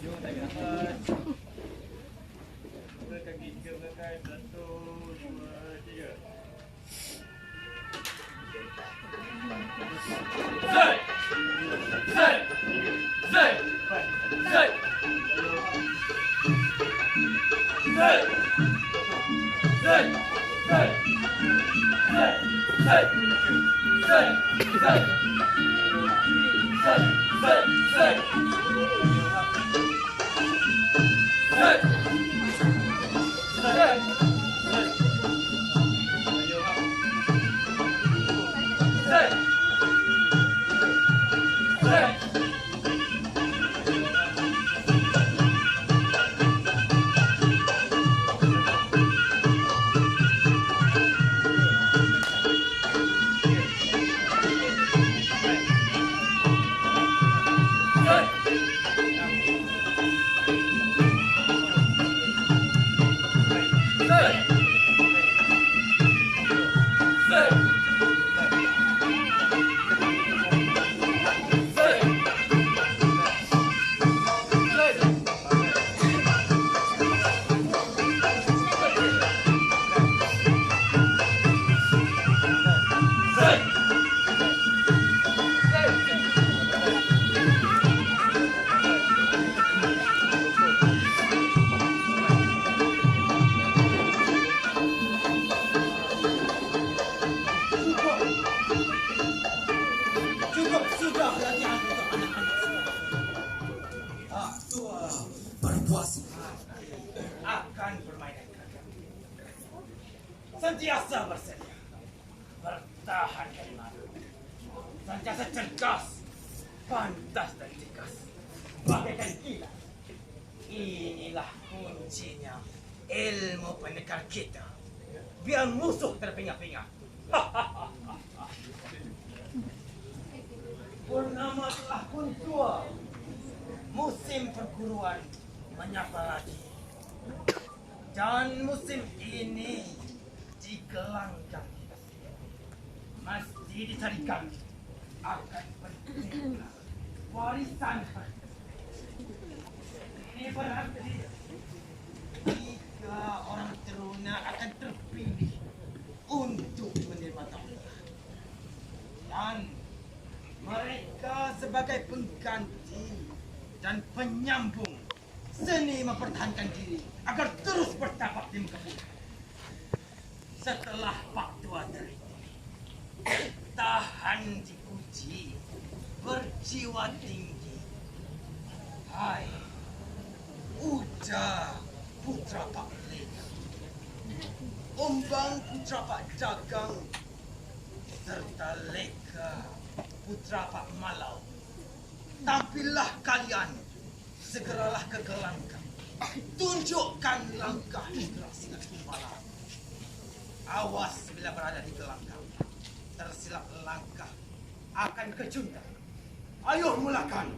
Jom tarik nafas. Buka kaki 3 belakang. 1, 2, 3. Zai! Zai! Zai! Zai! Zai! Zai! Zai! Zai! Zai! Zai! Akan permainan gagal. Sentiasa bersedia, bertahan dari mana. Sentiasa cerdas, pantas dan tegas, bagaikan gila. Inilah kuncinya ilmu pendekar kita. Biar musuh terpinga-pinga. Purnama telah pun tua. Musim perguruan menyapa lagi. Dan musim ini digelanggang mesti dicarikan akan penting warisan. Ini berarti 3 orang teruna akan terpilih untuk menerima tauhid. Dan mereka sebagai pengganti dan penyambung seni mempertahankan diri agar terus bertapak di muka bumi. Setelah Pak Tua teliti, tahan dipuji, berjiwa tinggi. Hai, Uda putra Pak Leka, Ombang putra Pak Dagang, serta Leka putra Pak Malau. Tampillah kalian, segeralah ke gelanggang. Tunjukkan langkah silat kumpalan. Awas bila berada di gelanggang, tersilap langkah akan kejuntan. Ayo mulakan.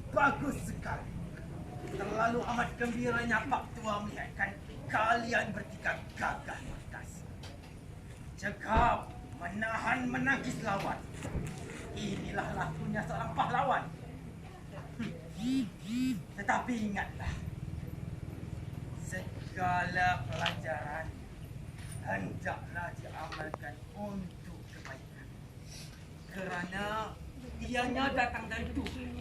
Bagus sekali. Terlalu amat gembiranya Pak Tua melihatkan kalian bertiga gagah perkasa. Cekap, menahan menangkis lawan. Inilah lakunya seorang pahlawan. Tetapi ingatlah, segala pelajaran hendaklah diamalkan untuk kebaikan. Kerana ianya datang dari Tuhan.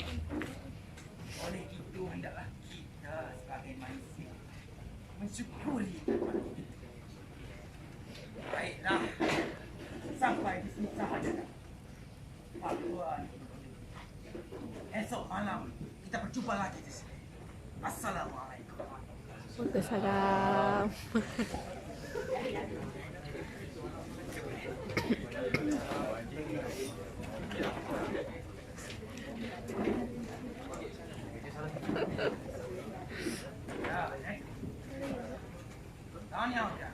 Oleh itu hendaklah kita sebagai manusia mensyukuri kepada itu. Baiklah, sampai di sini sahaja. Pak Tuan, esok malam kita berjumpa lagi di sini. Assalamualaikum. Waalaikumsalam. Ya, tanya udah.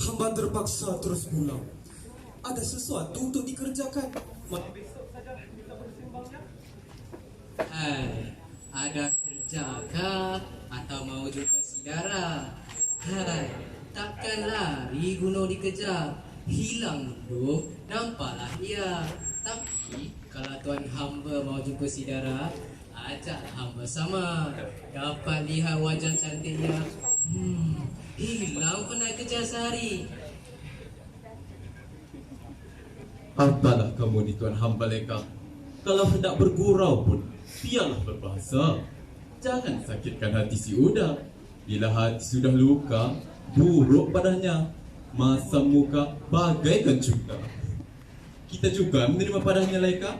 Hamba terpaksa terus pulang. Ada sesuatu untuk dikerjakan. Hai, ada kerjakah atau mau jumpa saudara? Hai, takkan lari gunung dikejar. Hilang dulu, nampaklah ia. Tapi kalau tuan hamba mau jumpa saudara, ajak hamba sama. Dapat lihat wajah cantiknya. Hilang pernah kejar sehari. Apalah kamu ni tuan hamba leka. Kalau hendak bergurau pun, biarlah berbahasa. Jangan sakitkan hati si Uda. Bila hati sudah luka, buruk padanya. Masam muka bagaikan cuka. Kita juga menerima padanya leka.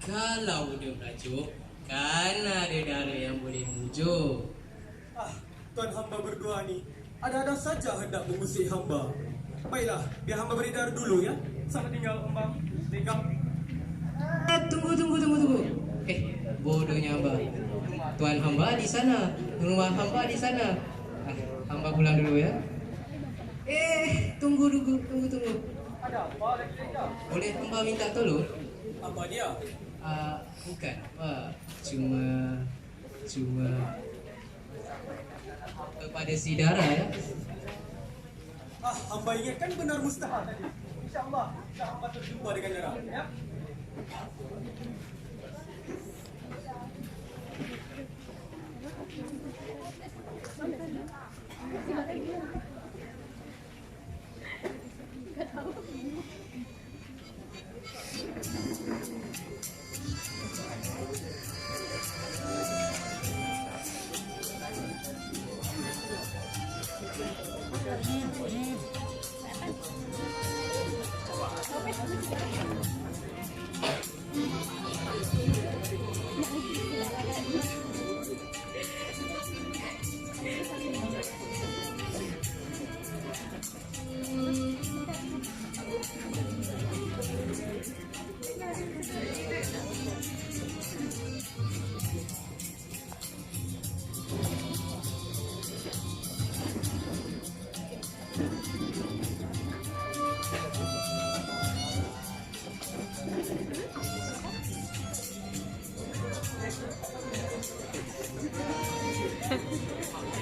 Kalau dia merajuk, kan ada darah yang boleh mujuk. Tuan hamba berdua ni ada-ada saja hendak mengusik hamba. Baiklah, biar hamba beri darah dulu ya. Selamat tinggal hamba. Tunggu. Bodohnya hamba. Tuan hamba di sana, rumah hamba di sana. Hamba pulang dulu ya. Tunggu. Ada apa lagi leka? Boleh hamba minta tolong? Apa dia? Bukan apa, cuma kepada si Dara ya. Hamba ingatkan benar mustahil tadi. InsyaAllah hamba terjumpa dengan Dara. Ya.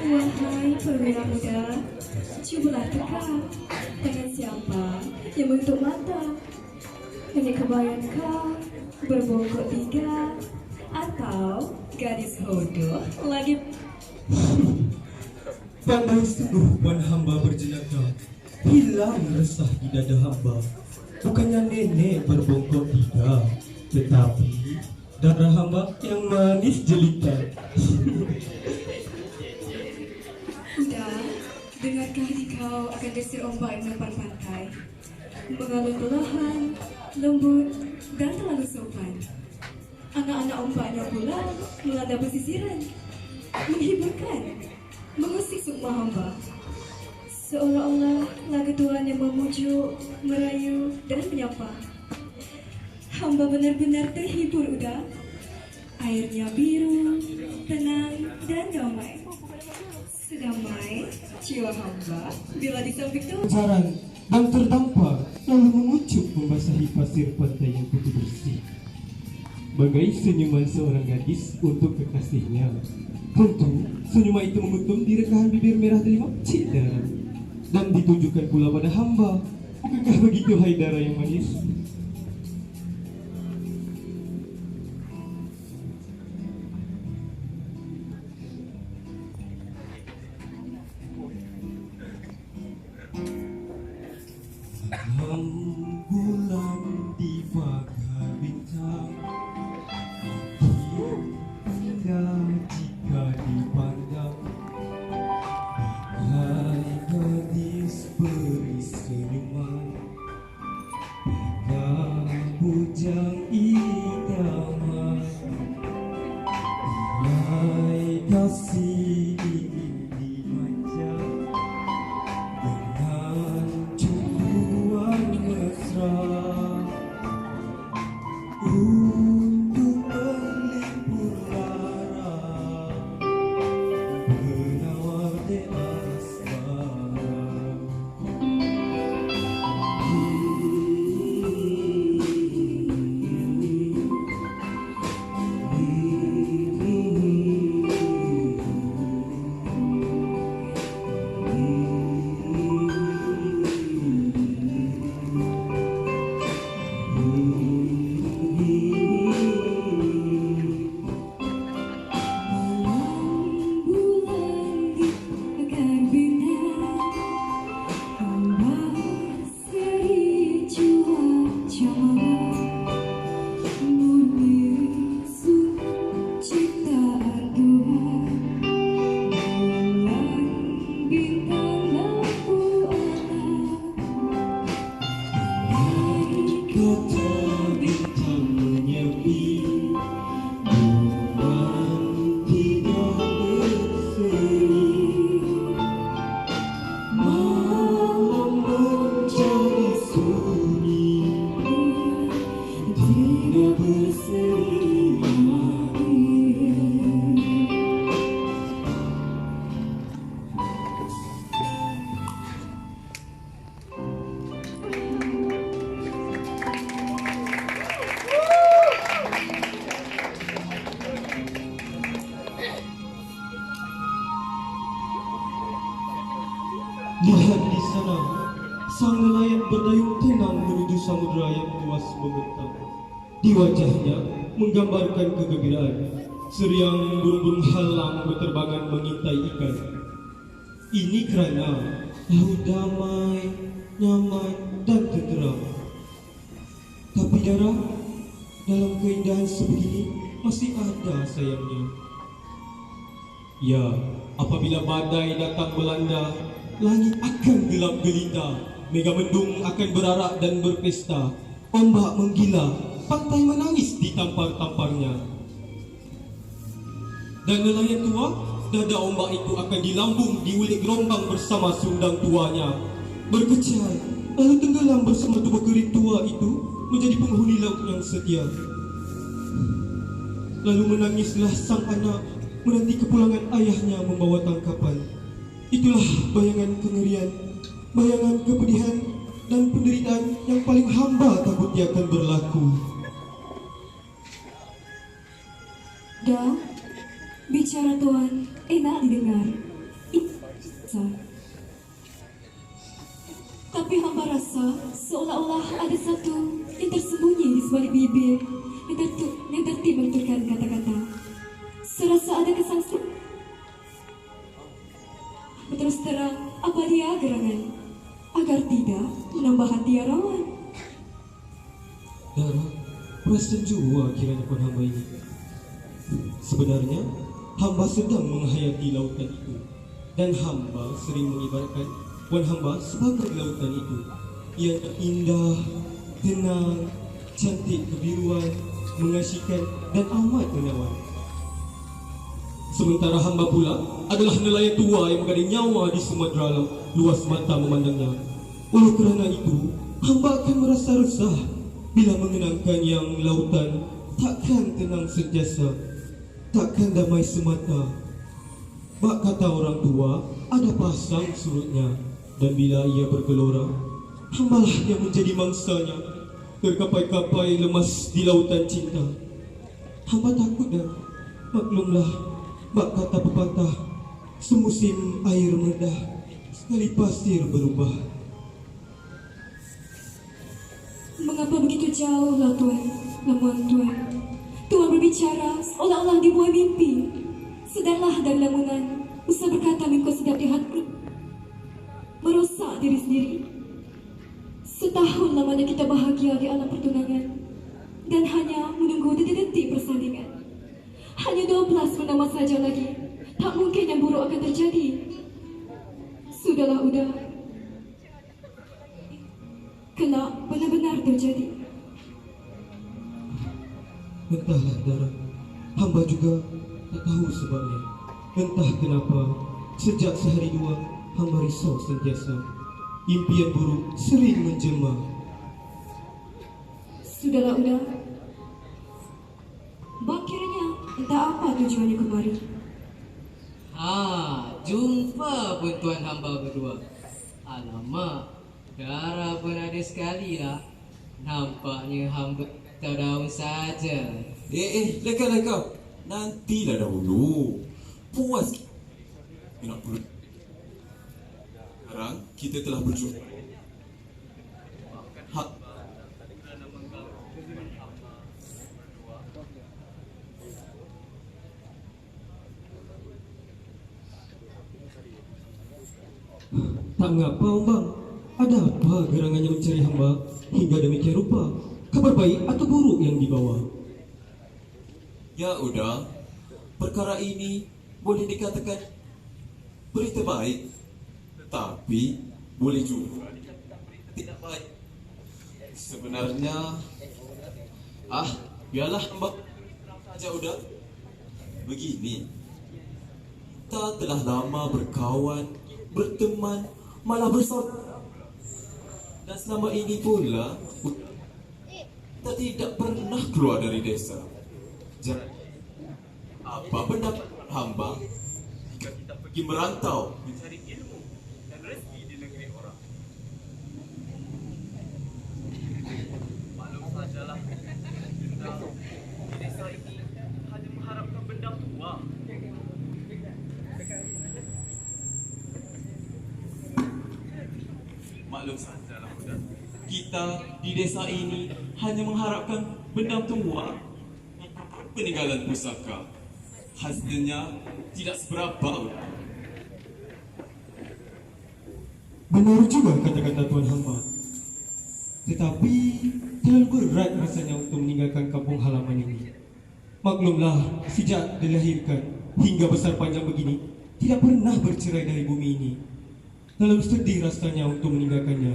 Wahai perwira muda, cubalah teka dengan siapa yang menutup mata. Hanya kebayankah berbongkok tiga atau gadis hodoh lagi. Pandai sungguh puan hamba berjenaka. Hilang resah di dada hamba. Bukannya nenek berbongkok tiga, tetapi darah hamba yang manis jelita. Udah, dengarkah dikau akan desir ombak yang menepan pantai, mengalir perlahan, lembut dan terlalu sopan. Anak-anak ombaknya pula melanda pesisiran, menghiburkan. mengusik sukma hamba. Seolah-olah lagu Tuhan yang memujuk, merayu, dan menyapa. Hamba benar-benar terhibur udah. Airnya biru, tenang, dan damai. Sedamai jiwa hamba bila di samping Tuhan. Pacaran dan terdampar lalu mengucup membasahi pasir pantai yang putih bersih. Bagai senyuman seorang gadis untuk kekasihnya. Tentu senyuman itu mengguntung di rekahan bibir merah delima Cidara dan ditujukan pula pada hamba. Bukankah begitu Haidara yang manis? Bulan di pagar bintang indah jika dipandang, bagai gadis beri senyuman, bagai bujang idaman, bagai kasih ingin dimanja dengan cumbuan mesra. Untuk melipur lara penawar de asmara. Lihat di sana, sang nelayan berdayung tenang menuju samudera yang luas membentang. Di wajahnya menggambarkan kegembiraan. Seriang burung-burung halang berterbangan mengintai ikan. Ini kerana laut damai, nyaman dan tenteram. Tapi Dara, dalam keindahan sebegini masih ada sayangnya. Ya, apabila badai datang melanda, langit akan gelap gelita, mega mendung akan berarak dan berpesta, ombak menggila, pantai menangis di tampar-tamparnya. Dan nelayan tua, dada ombak itu akan dilambung diulik gelombang bersama sundang tuanya, berkecai lalu tenggelam bersama tubuh kering tua itu menjadi penghuni laut yang setia. Lalu menangislah sang anak menanti kepulangan ayahnya membawa tangkapan. Itulah bayangan kengerian, bayangan kepedihan dan penderitaan yang paling hamba takutnya akan berlaku. Dah, bicara Tuhan enak didengar. Tapi hamba rasa seolah-olah ada satu yang tersembunyi di sebalik bibir yang tertib menuturkan kata-kata. Serasa ada kesaksian. Terus terang, apa dia gerangan agar tidak menambah hati rawan. Dara, perasan jua kiranya pun hamba ini. Sebenarnya, hamba sedang menghayati lautan itu, dan hamba sering mengibaratkan puan hamba sebagai lautan itu yang indah, tenang, cantik kebiruan, mengasihkan dan amat menawan. Sementara hamba pula adalah nelayan tua yang menggadai nyawa di Sumatera Alam, luas mata memandangnya. Oleh kerana itu, hamba akan merasa resah bila mengenangkan yang lautan takkan tenang sentiasa, takkan damai semata. Bak kata orang tua, ada pasang surutnya, dan bila ia bergelora, hambalah yang menjadi mangsanya, terkapai-kapai lemas di lautan cinta. Hamba takut dan maklumlah, bak kata pepatah, semusim air meredah, sekali pasir berubah. Mengapa begitu jauhlah Tuan, lamuan Tuan? Tuan berbicara seolah-olah di buah mimpi. Sedarlah dari lamunan, usah berkata mengkau sedap di hati. Merosak diri sendiri. Setahun lamanya kita bahagia di alam pertunangan, dan hanya menunggu detik-detik persandingan. Hanya 12 purnama saja lagi, tak mungkin yang buruk akan terjadi. Sudahlah udah, kelak benar-benar terjadi. Entahlah Dara, hamba juga tak tahu sebabnya. Entah kenapa, sejak sehari dua, hamba risau sentiasa. Impian buruk sering menjelma. Sudahlah udah. Bakirnya entah apa tujuannya kemari. Jumpa pun tuan hamba berdua. Alamak, Dara pun ada sekali lah. Nampaknya hamba tak daun saja. Leka. Nantilah dahulu. Puas. Nak perlu. Sekarang kita telah berjumpa. Tak mengapa, Ombang. Ada apa gerangannya mencari hamba hingga demikian rupa? Kabar baik atau buruk yang dibawa? Ya udah, perkara ini boleh dikatakan berita baik, tetapi boleh juga tidak baik. Sebenarnya, biarlah hamba saja udah. Begini, kita telah lama berkawan, berteman, malah bersaudara. Dan selama ini pula kita tidak pernah keluar dari desa. Jadi, apa pendapat hamba jika kita pergi merantau mencari ilmu dan rezeki di negeri orang? Maklum sajalah, kita di desa ini hanya mengharapkan benda tua. Maklum sajalah, kita di desa ini hanya mengharapkan benda tua, peninggalan pusaka. Hasilnya tidak seberapa. Benar juga kata-kata Tuan hamba. Tetapi terlalu berat rasanya untuk meninggalkan kampung halaman ini. Maklumlah, sejak dilahirkan hingga besar panjang begini, tidak pernah bercerai dari bumi ini. Terlalu sedih rasanya untuk meninggalkannya.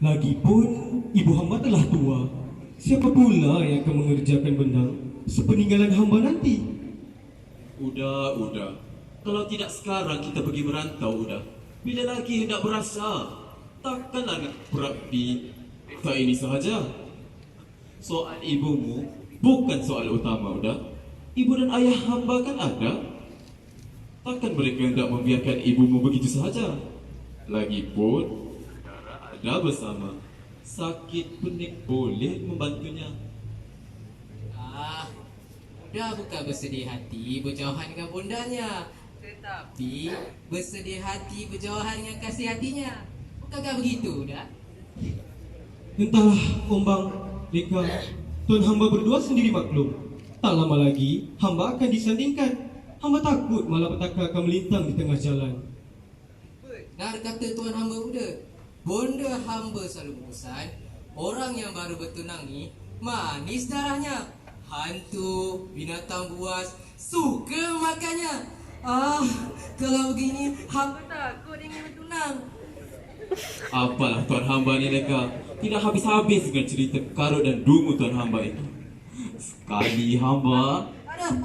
Lagipun ibu hamba telah tua. Siapa pula yang akan mengerjakan bendang sepeninggalan hamba nanti? Udah. Kalau tidak sekarang kita pergi merantau, udah. Bila lagi hendak berasa? Takkanlah nak berabdi desa ini sahaja. Soal ibumu bukan soal utama, udah. Ibu dan ayah hamba kan ada. Takkan mereka hendak membiarkan ibumu begitu sahaja. Lagipun ada bersama. Sakit penik boleh membantunya. Dah bukan bersedih hati berjauhan dengan bundanya, tetapi bersedih hati berjauhan dengan kasih hatinya. Bukankah begitu dah? Entahlah, Ombang, Leka, Tuan hamba berdua sendiri maklum. Tak lama lagi hamba akan disandingkan. Hamba takut malapetaka akan melintang di tengah jalan. Dar kata tuan hamba muda, bonda hamba selalu berpesan, orang yang baru bertunang ni manis darahnya. Hantu, binatang buas, suka makannya. Kalau begini, hamba takut ingin bertunang. Apalah tuan hamba ni, Leka. Tidak habis-habis dengan cerita karut dan dungu tuan hamba itu. Sekali hamba... Aduh,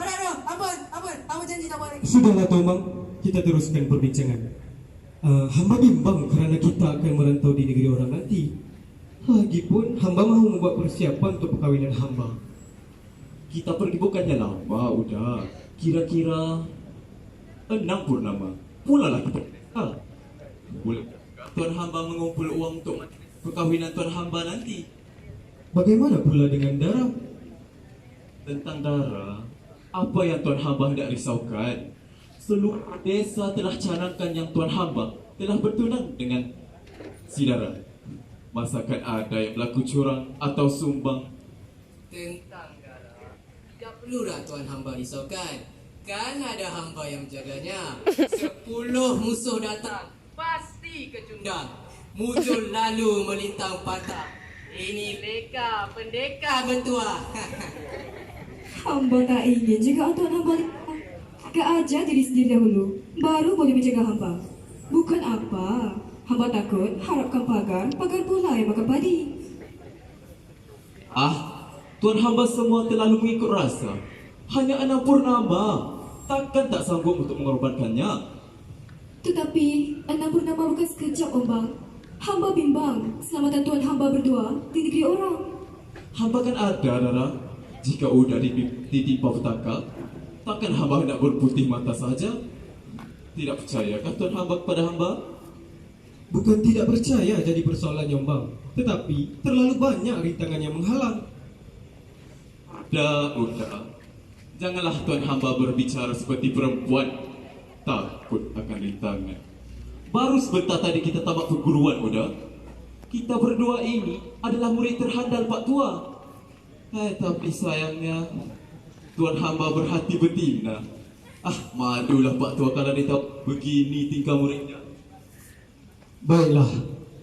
ampun, hamba Sudahlah Tomang, kita teruskan perbincangan. Hamba bimbang kerana kita akan merantau di negeri orang nanti. Lagipun hamba mahu membuat persiapan untuk perkahwinan hamba. Kita pergi bukannya lama, udah. Kira-kira 6 purnama. Mulalah kita. Boleh tuan hamba mengumpul uang untuk perkahwinan tuan hamba nanti. Bagaimana pula dengan darah? Tentang darah, apa yang tuan hamba hendak risaukan? Seluruh desa telah canangkan yang tuan hamba telah bertunang dengan si darah. Masakan ada yang berlaku curang atau sumbang? Tentang darah, tidak perlulah tuan hamba risaukan. Kan ada hamba yang menjaganya. 10 musuh datang, pasti kecundang. Muncul lalu melintang patah. Ini leka pendekar bertuah. Hamba tak ingin jika tuan hamba agak ajar diri sendiri dahulu, baru boleh menjaga hamba. Bukan apa, hamba takut harapkan pagar pula yang makan padi. Tuan hamba semua terlalu mengikut rasa. Hanya 6 purnama, takkan tak sanggup untuk mengorbankannya. Tetapi 6 purnama bukan sekejap, Ombang. Hamba bimbang keselamatan tuan hamba berdua di negeri orang. Hamba kan ada, Dara. Jika udah ditimpa petaka, takkan hamba hendak berputih mata saja. Tidak percayakah tuan hamba kepada hamba? Bukan tidak percaya jadi persoalan Yombang, tetapi terlalu banyak rintangan yang menghalang. Udah. Janganlah tuan hamba berbicara seperti perempuan. Takut akan rintangan. Baru sebentar tadi kita tamat perguruan, udah. Kita berdua ini adalah murid terhandal Pak Tua. Tapi sayangnya tuan hamba berhati betina. Madulah Pak Tua kalau dia tahu begini tingkah muridnya. Baiklah,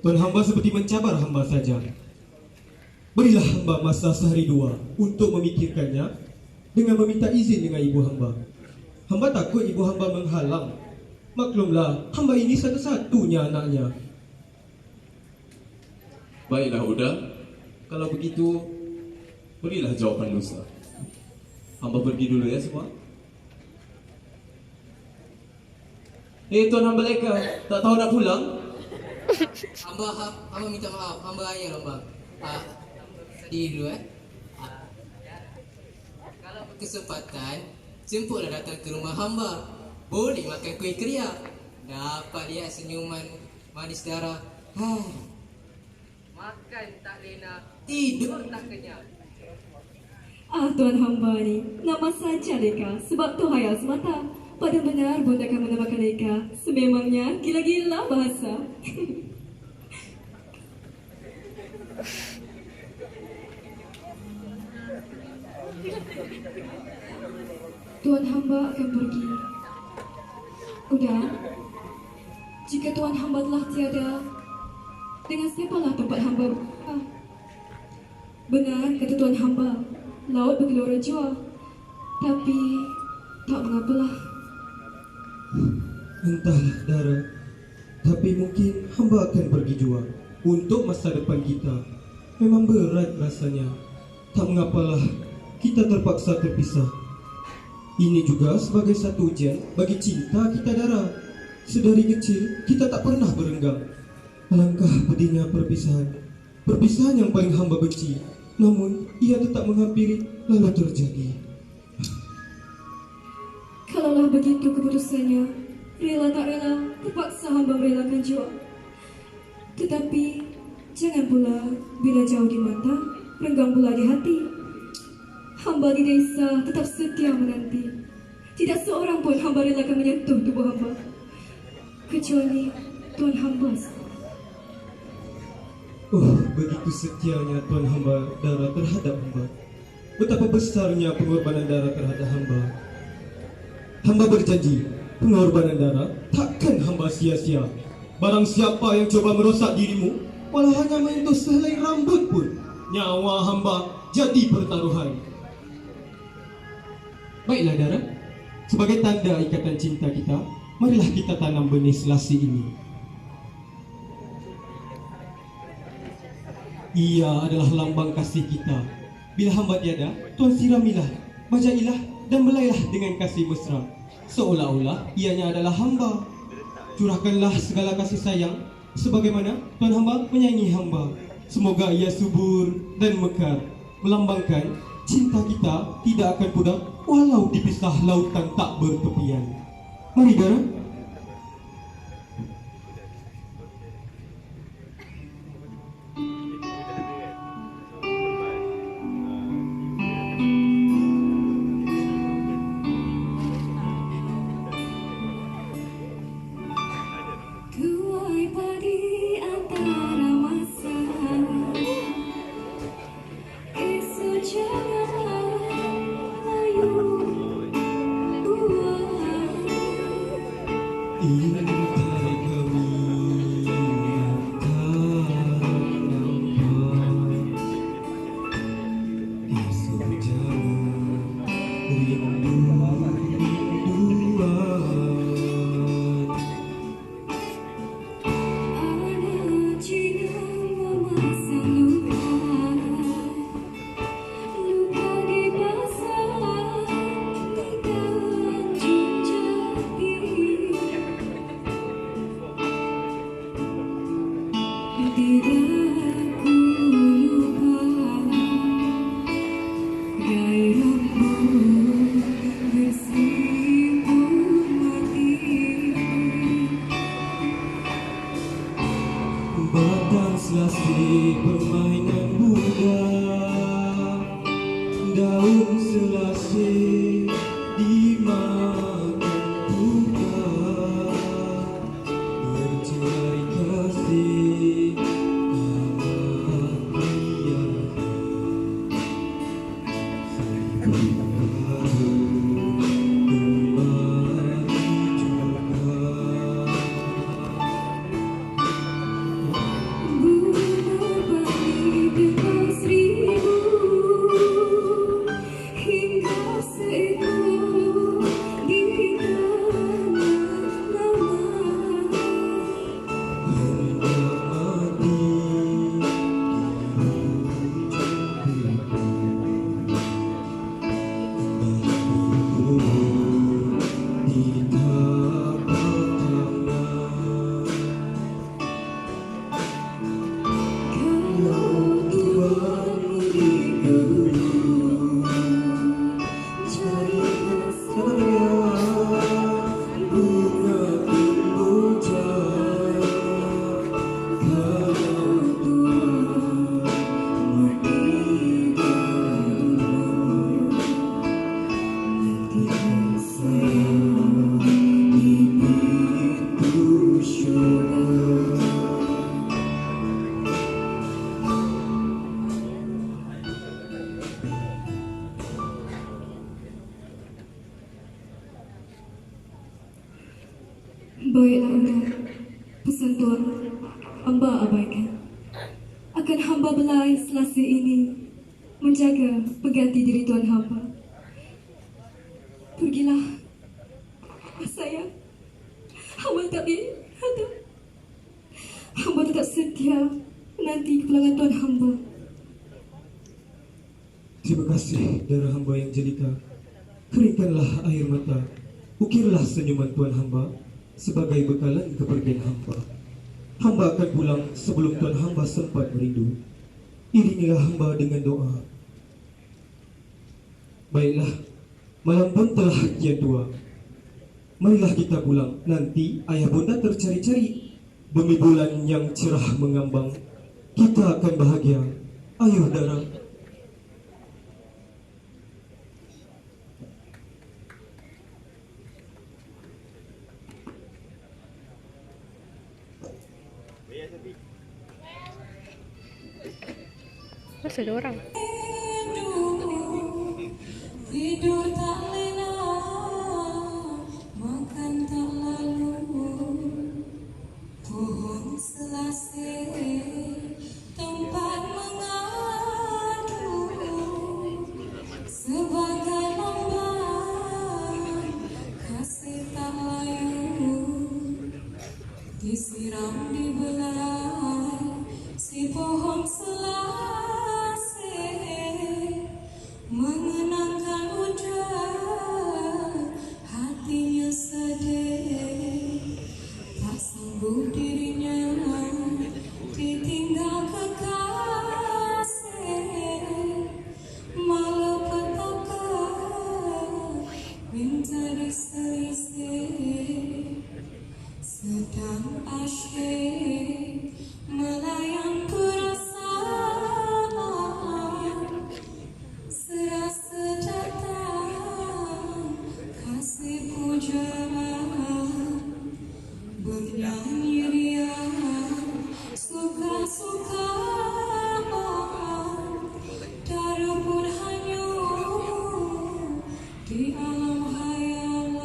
tuan hamba seperti mencabar hamba saja. Berilah hamba masa sehari 2 untuk memikirkannya dengan meminta izin dengan ibu hamba. Hamba takut ibu hamba menghalang. Maklumlah, hamba ini satu-satunya anaknya. Baiklah, udah. Kalau begitu, berilah jawapan lusa. Hamba pergi dulu ya semua. Tuan hamba Eka, tak tahu nak pulang? Hamba minta maaf, hamba ayah Ombang. Sedih dulu Kalau berkesempatan, jemputlah datang ke rumah hamba. Boleh makan kuih keria. Dapat lihat senyuman manis darah. Makan tak lena, tidur tak kenyang. Tuan hamba ni, nama saja Leka sebab tu hayal semata. Pada benar bunda akan menamakan Leka. Sememangnya gila-gila bahasa. Tuan hamba akan pergi. Udah, jika tuan hamba telah tiada, dengan siapalah tempat hamba berada? Benar kata tuan hamba, laut bergelora jua. Tapi tak mengapalah. Entahlah Dara, tapi mungkin hamba akan pergi jua. Untuk masa depan kita memang berat rasanya. Tak mengapalah, kita terpaksa terpisah. Ini juga sebagai satu ujian bagi cinta kita Dara. Sedari kecil kita tak pernah berenggang. Alangkah pedihnya perpisahan. Perpisahan yang paling hamba benci, namun ia tetap menghampiri lalu terjadi. Kalaulah begitu keputusannya, rela tak rela, terpaksa hamba merelakan jua. Tetapi jangan pula bila jauh di mata, renggang pula di hati. Hamba di desa tetap setia menanti. Tidak seorang pun hamba relakan menyentuh tubuh hamba, kecuali tuan hamba. Begitu setianya tuan hamba Dara terhadap hamba. Betapa besarnya pengorbanan Dara terhadap hamba. Hamba berjanji, pengorbanan Dara takkan hamba sia-sia. Barang siapa yang coba merosak dirimu, walau hanya menyentuh sehelai rambut pun, nyawa hamba jadi pertaruhan. Baiklah Dara, sebagai tanda ikatan cinta kita, marilah kita tanam benih selasi ini. Ia adalah lambang kasih kita. Bila hamba tiada, tuan siramilah, bajailah dan belailah dengan kasih mesra. seolah-olah ianya adalah hamba. Curahkanlah segala kasih sayang sebagaimana Tuan hamba menyayangi hamba. Semoga ia subur dan mekar, melambangkan cinta kita tidak akan pudar walau dipisah lautan tak bertepian. Mari Dara. Tuai padi antara masa, isu jangan layu buat. Intai kami esok jangan rinduan. Anak Cina memasang luka, luka di pasar Tanjung Jati. Tidak ku lupa gairahmu bersibuk mati. Batang selasih permainan bunga, daun selasih dimakan bunga, bercerai kasih amat riang. Seribu baru kembali juga. Bunga bagi bebas seribu hingga seekor di tanah lama. Hendak mati di tapak tangan. Kalau Tuhan dikeburu, carilah Saya bunga kemboja, kalau Tuhan meninggalmu, nantikan saya di pintu syurga. Baiklah engkau, pesan Tuan, hamba abaikan. Akan hamba belai Selasih ini menjaga pengganti diri Tuan hamba. Pergilah, sayang. Hamba tak ada. Hamba tetap setia menanti kepulangan Tuan hamba. terima kasih darah hamba yang jelita. Keringkanlah air mata, ukirlah senyuman Tuan hamba sebagai bekalan kepergian hamba. Hamba akan pulang sebelum Tuan hamba sempat merindu. Iringilah hamba dengan doa. Baiklah, malam pun telah kian tua. Marilah kita pulang, nanti ayah bunda tercari-cari. Demi bulan yang cerah mengambang, kita akan bahagia. Ayo Dara. Masa ada orang? Tidur tak lena, makan tak lalu. Pohon selasih tempat mengadu, sebagai lamban kasih tak layu. Disiram di belai si pohon selasih, mengenangkan udara bernyanyi riang, suka-suka, darah pun hanyut di alam hayalan.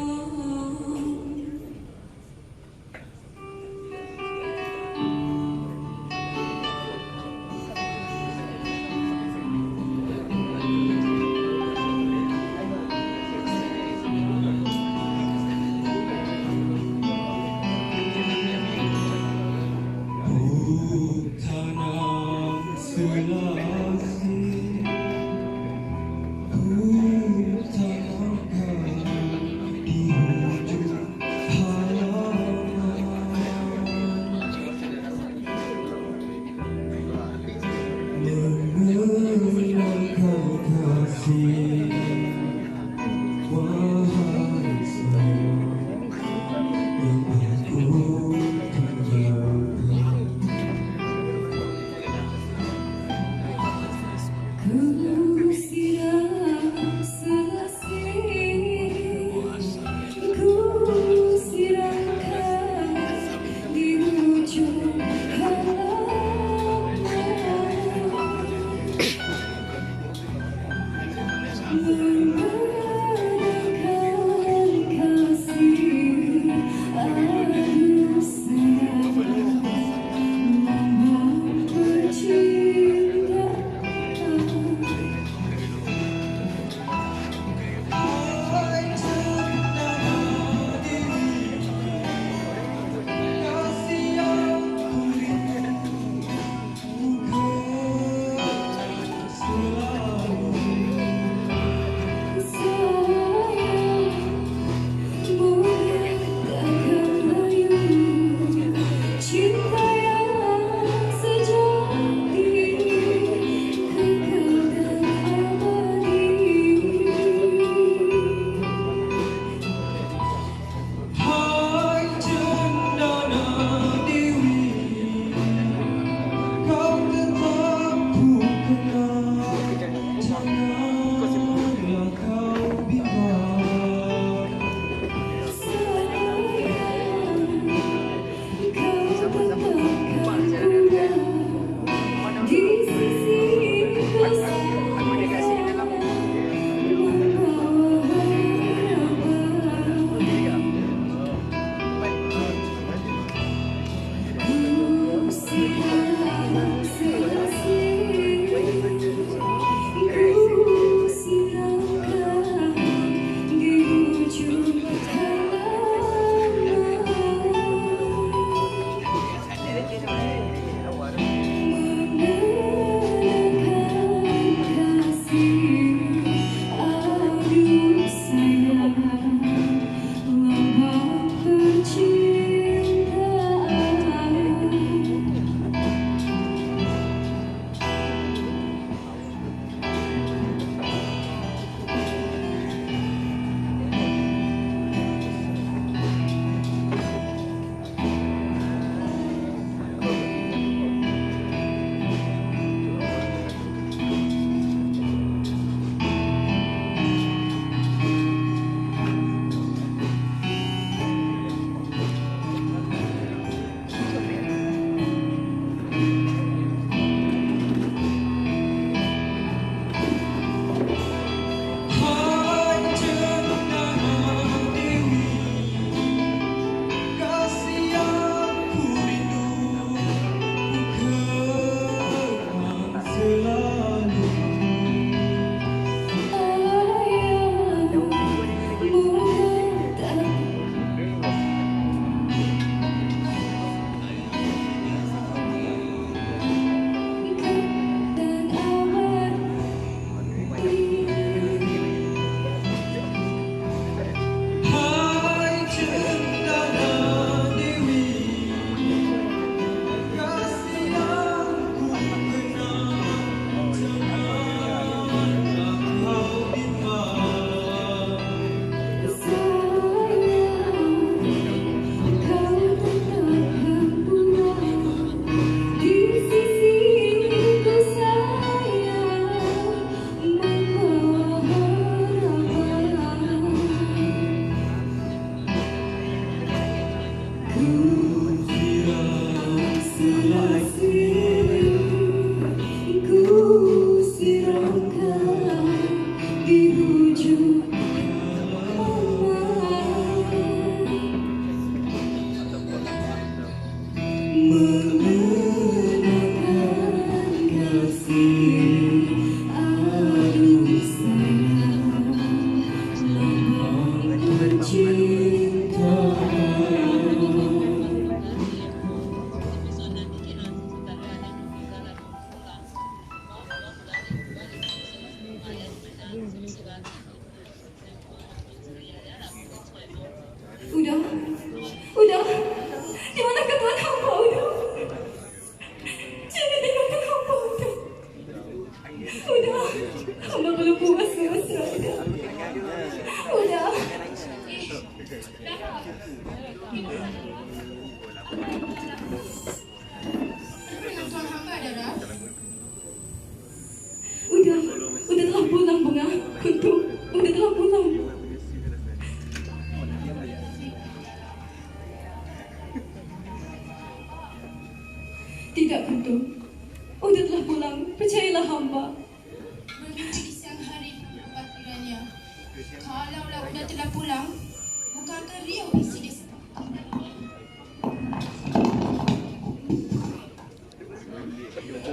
Udah. Di manakah Tuhan hamba udah? Jangan tinggalkan hamba udah. Udah. Hamba belum puas mesra udah. Udah. Tuan hamba adalah Udah telah pulang bunga. Kuntum, udah telah pulang. Tidak, Kuntum. Udah telah pulang. Percayalah hamba. bermimpi di siang hari buat kiranya. Kalaulah udah telah pulang, bukankah Rio isi di situ?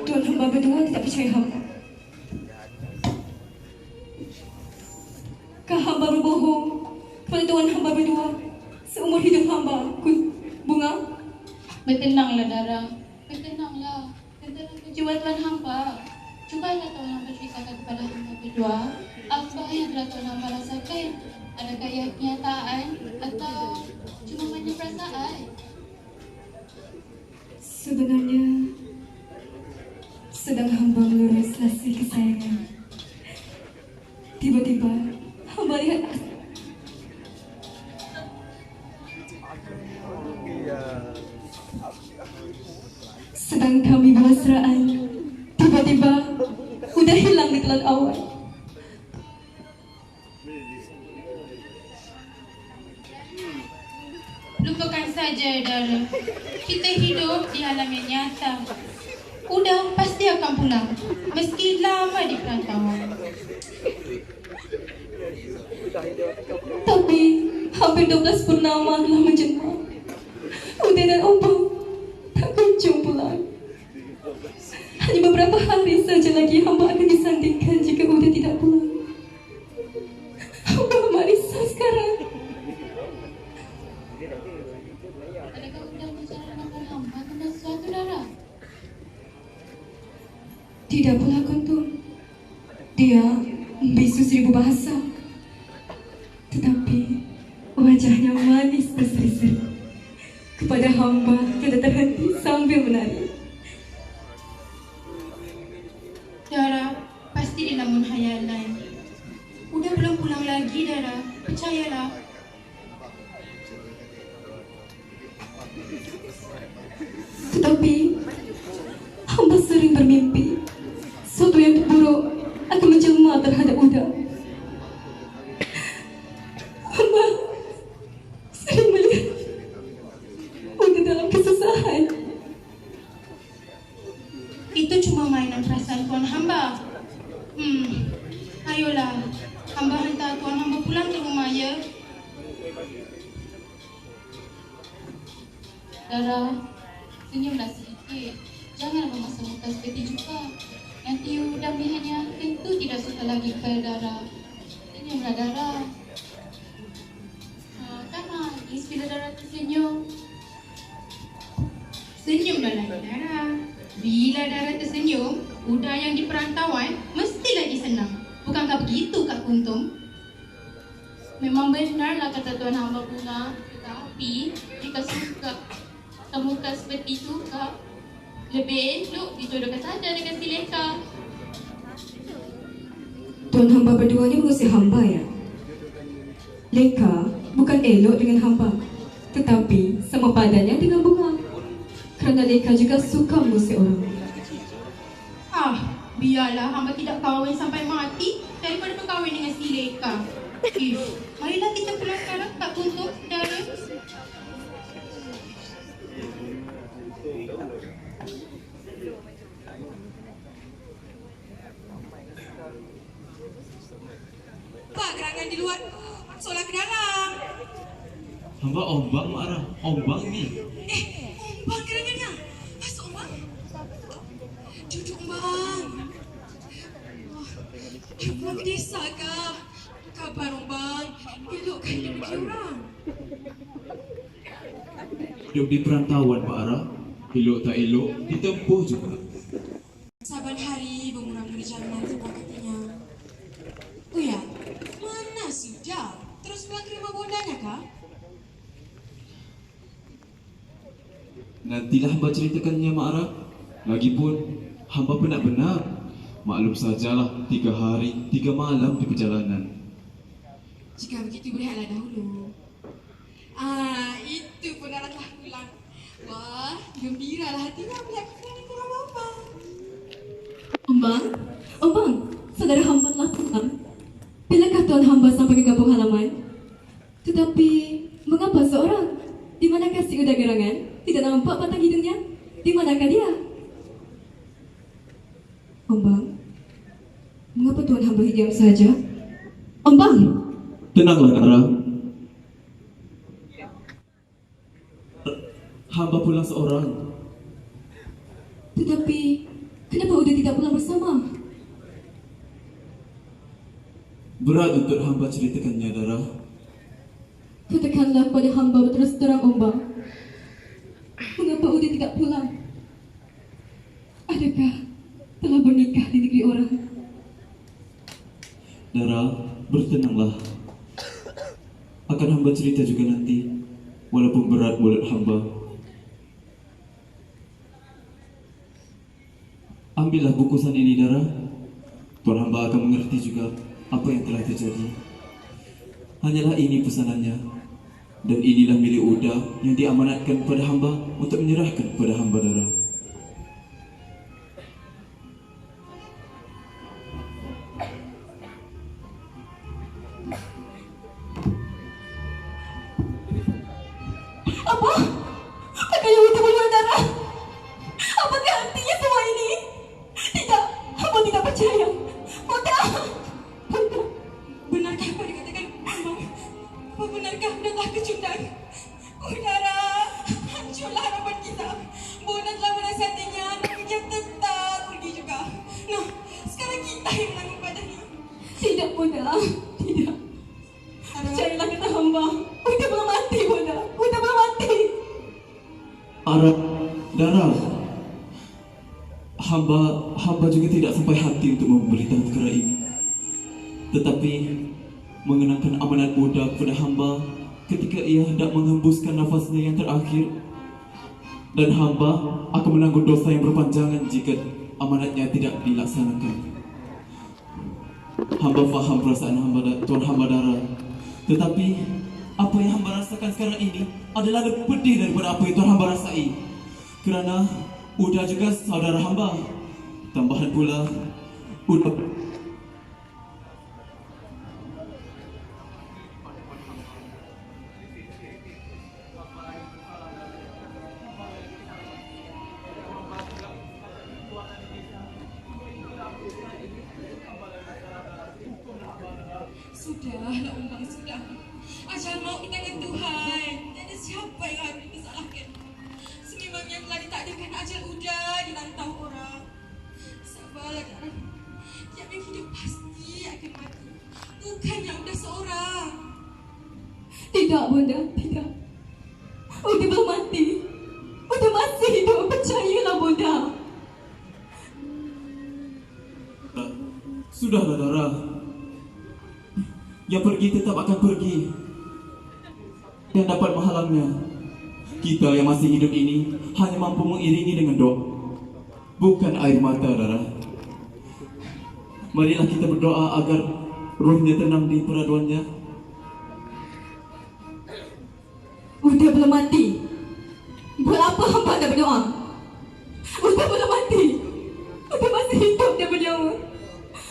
Tuan hamba berdua tidak percaya hamba. Kah hamba berbohong kepada tuan hamba berdua seumur hidup hamba, Bunga? Bertenanglah, Dara. Bertenanglah. Tentang tujuan tuan hamba. Cubalah tuan hamba ceritakan kepada hamba berdua apa yang telah tuan hamba rasakan. Adakah ia kenyataan atau cuma hanya perasaan? Sebenarnya sedang hamba melurus lasih kesayangan. Tiba-tiba hamba lihat sedang kami bermesraan. Tiba-tiba udah hilang di telan awan. Lupakan saja, Dara. Kita hidup di alam yang nyata. Udah pasti akan pulang, meski lama di perantauan. Tapi hampir 12 purnama telah menjelma. Udah dan Opang tak kunjung pulang. Hanya beberapa hari saja lagi hamba akan disandingkan jika Uda tidak pulang. Hamba amat risau sekarang. Adakah Uda bicara dengan hamba tentang sesuatu, Dara? Tidak pula, Kuntum. Dia membisu 1000 bahasa. Tetapi wajahnya manis berseri-seri. Kepada hamba tidak terhenti sambil menari. Dara, pasti dia namun hayalan. Udah belum pulang lagi, Dara. Percayalah. Tetapi hamba sering bermimpi sesuatu yang buruk akan menjelma terhadap Uda. Hamba sering melihat Uda dalam kesusahan. Itu cuma mainan perasaan tuan hamba. Ayolah, hamba hantar tuan hamba pulang ke rumah, ya. Dara, senyumlah sedikit. Jangan memasang muka seperti juga. Nanti udah melihatnya tentu tidak suka lagi kepada Dara. Senyumlah, Dara. Kan lagi bila Dara tersenyum. Senyumlah lagi, Dara. Bila Dara tersenyum, Uda yang di perantauan mesti lagi senang. Bukankah begitu, Kak Kuntum? Memang benarlah kata tuan hamba Bunga. Tetapi jika suka muka seperti itu, Kak, lebih elok dijodohkan saja dengan si Leka. Tuan hamba berdua ni mengusir hamba, ya? Leka bukan elok dengan hamba, tetapi sama padanya dengan Bunga. Kerana Leka juga suka mengusir orang. Biarlah hamba tidak kahwin sampai mati daripada berkahwin dengan si Leka. Marilah kita pulang sekarang, Kak Kuntum, Dara. Hamba ombang marah. Ombang ni. Ombang kerana masuk ombang. Duduk ombang. Ombang desa kah? Kabar ombang. Elokkan hidup bagi orang. Hidup di perantauan Pak Ara. Elok tak elok ditempuh juga. Saban hari bermuram dari jalanan sebuah katanya. Oh ya, mana sudah? Terus pulang ke rumah bondanya kah? Nantilah hamba ceritakannya Mak Ara. Lagipun hamba benar-benar maklum sajalah 3 hari 3 malam di perjalanan. Jika begitu berehatlah dahulu. Itu pun dah telah pulang. Wah, gembiralah hatinya melihat kalian ke rumah Ombang. Ombang, saudara hamba telah pulang. Bilakah tuan hamba sampai ke kampung halaman? Tetapi, mengapa seorang? Di manakah si Uda gerangan? Tidak nampak batang hidungnya? Di manakah dia? Ombang, mengapa tuan hamba diam saja? Ombang! Tenanglah Ara. Hamba pulang seorang. Tetapi, kenapa Uda tidak pulang bersama? Berat untuk hamba ceritakannya, Dara. Katakanlah pada hamba berterus terang, Ombang. Mengapa Uda tidak pulang? Adakah telah bernikah di negeri orang? Dara, bertenanglah. Akan hamba cerita juga nanti, walaupun berat mulut hamba. Ambillah bungkusan ini, Dara. Tuan hamba akan mengerti juga apa yang telah terjadi. Hanyalah ini pesanannya, dan inilah milik Uda yang diamanatkan kepada hamba untuk menyerahkan kepada hamba, Dara. Apa? Apakah yang Uda berbuat, Dara? Apakah artinya semua ini? Tidak, hamba tidak percaya. Uda! Uda! Benarkah apa dikatakan Ombang? Apa benarkah Uda telah kecundang? Udara, hancurlah harapan kita. Bona telah menasihatinya dan dia tetap pergi juga. Nah, sekarang kita yang menanggung padanya. Tidak, Bona. Tidak. Percayalah kata hamba. Uda belum mati, Bona. Uda belum mati. Ara, Dara, hamba juga tidak sampai hati untuk memberitahu perkara ini. Tetapi mengenangkan amanat Uda kepada hamba ketika ia hendak menghembuskan nafasnya yang terakhir, dan hamba akan menanggung dosa yang berpanjangan jika amanatnya tidak dilaksanakan. Hamba faham perasaan hamba, Tuan hamba, Dara. Tetapi apa yang hamba rasakan sekarang ini adalah lebih pedih daripada apa yang Tuan hamba rasai. Kerana Uda juga saudara hamba. Tambahan pula, Uda Sudahlah, Ombang, sudah. Ajal maut di tangan Tuhan. Tiada siapa yang harus disalahkan. Sememangnya telah ditakdirkan ajal Uda dilantau orang. Sabarlah, Dara. Tiap yang hidup pasti akan mati. Bukannya Uda seorang. Tidak, Bunda, tidak. Uda belum mati. Uda masih hidup. Percayalah, Bunda. Sudahlah, Dara. Yang pergi tetap akan pergi. Yang dapat menghalangnya, kita yang masih hidup ini hanya mampu mengiringi dengan doa, bukan air mata, Dara. Marilah kita berdoa agar ruhnya tenang di peraduannya. Uda belum mati. Buat apa hamba nak berdoa? Uda belum mati. Uda masih hidup dan bernyawa.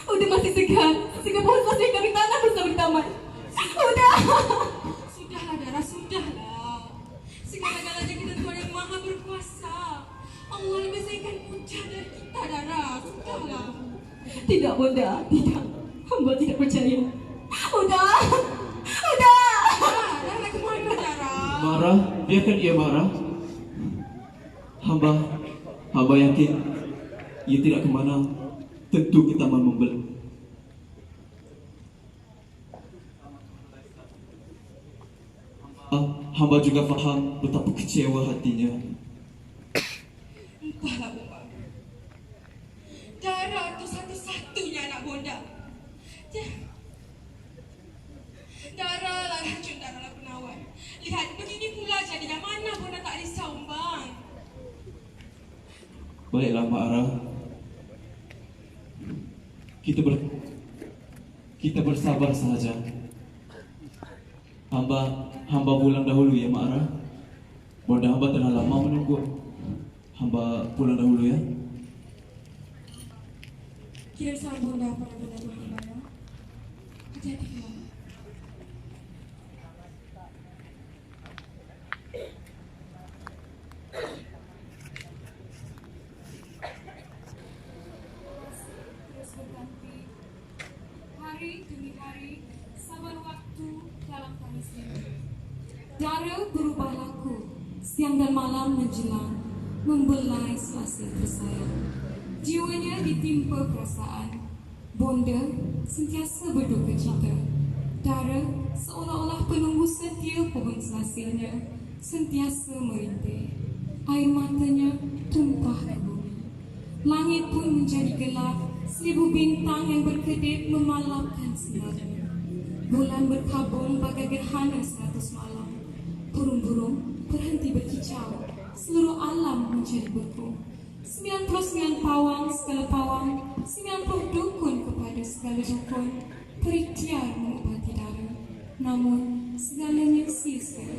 Uda masih segar. Sehingga pohon masih kami tanam bersama di taman. Uda! Sudahlah, Dara, sudahlah. Segala-galanya kita Tuhan yang Maha Berkuasa. Allah lebih sayangkan Uda dari kita, Dara. Sudahlah. Tidak, Bunda. Tidak. Hamba tidak percaya. Uda! Uda! Dara, kemana, Dara? marah, biarkan ia marah. Hamba yakin ia tidak kemana. Tentu kita akan membela. Hamba juga faham betapa kecewa hatinya. Entahlah Umar. Dara itu satu-satunya anak bonda. Dara lah racun Dara lah penawar. Lihat begini pula jadinya, mana bonda tak risau bang. Baiklah Mak Ara. Kita bersabar sahaja. Hamba pulang dahulu ya Mak Ara. Bonda hamba telah lama menunggu. Hamba pulang dahulu ya. Kirim salam bonda pada bonda Tuhan hamba ya. Hati-hati kemana. Hari demi hari, sabar waktu dalam tangis ini. Dara berubah laku, siang dan malam menjelang, membelai selasih tersayang. Jiwanya ditimpa perasaan, bonda sentiasa berduka cita. Dara seolah-olah penunggu setia pohon selasihnya, sentiasa merintih. Air matanya tumpah ke bumi. Langit pun menjadi gelap, 1000 bintang yang berkedip memalapkan sinarnya. Bulan berkabung bagai gerhana 100 malam. Burung-burung berhenti berkicau, seluruh alam menjadi beku. 99 pawang segala pawang, 90 dukun kepada segala dukun, berikhtiar mengobati Dara. Namun segalanya sia-sia.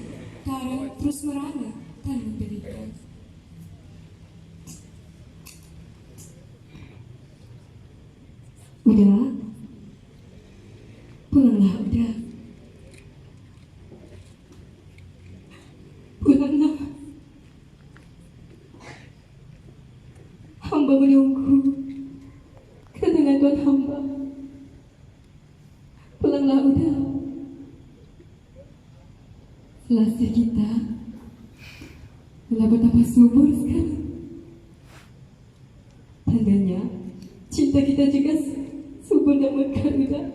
Dara terus merana dan menderita. Udah, pulanglah udah. Pulanglah. Hamba menunggu kedatangan Tuhan hamba. Pulanglah udah. Selasih kita telah betapa subur sekarang. Tandanya cinta kita juga subur dan mekar udah.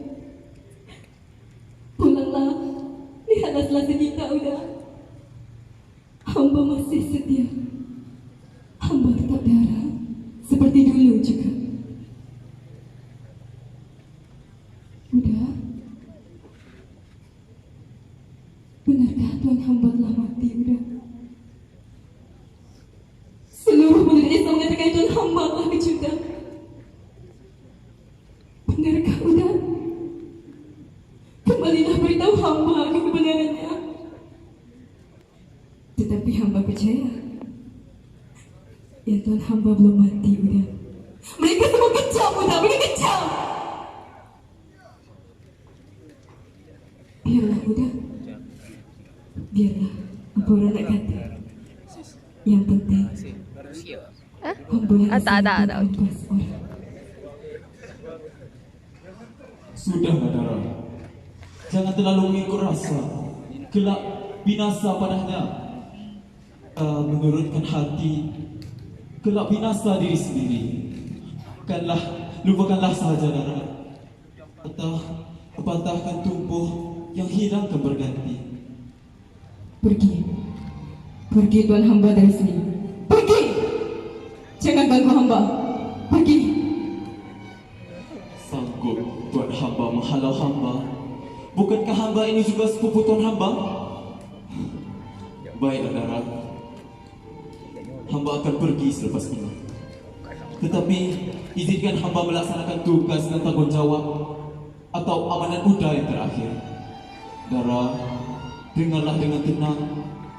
Pulanglah, lihatlah selasih kita udah. Hamba masih setia. Hamba tetap Dara seperti dulu juga. Udah. Benarkah Tuhan hamba telah mati udah? Seluruh penduduk desa mengatakan Tuhan hamba telah dicuda. Benarkah udah? Kembalilah beritahu hamba akan kebenarannya. Tetapi hamba percaya ya Tuhan hamba belum mati udah. Mereka semua kejam udah, mereka kejam. Biarlah udah. Biarlah apa orang nak kata. Yang penting hamba yang Tak. lepas orang. Sudahlah Dara. Jangan terlalu mengikut rasa. Kelak binasa padanya. Menurunkan hati. Kelak binasa diri sendiri. Lupakanlah sahaja Dara. Atau patahkan tumbuh yang hilang akan berganti. Pergi Tuhan hamba dari sini. Pergi. Jangan ganggu hamba. Pergi. Sanggup Tuhan hamba menghalau hamba. Bukankah hamba ini juga sepupu Tuhan hamba? Baiklah Dara. Hamba akan pergi selepas ini. Tetapi izinkan hamba melaksanakan tugas dan tanggungjawab atau amanat Uda yang terakhir. Dara, dengarlah dengan tenang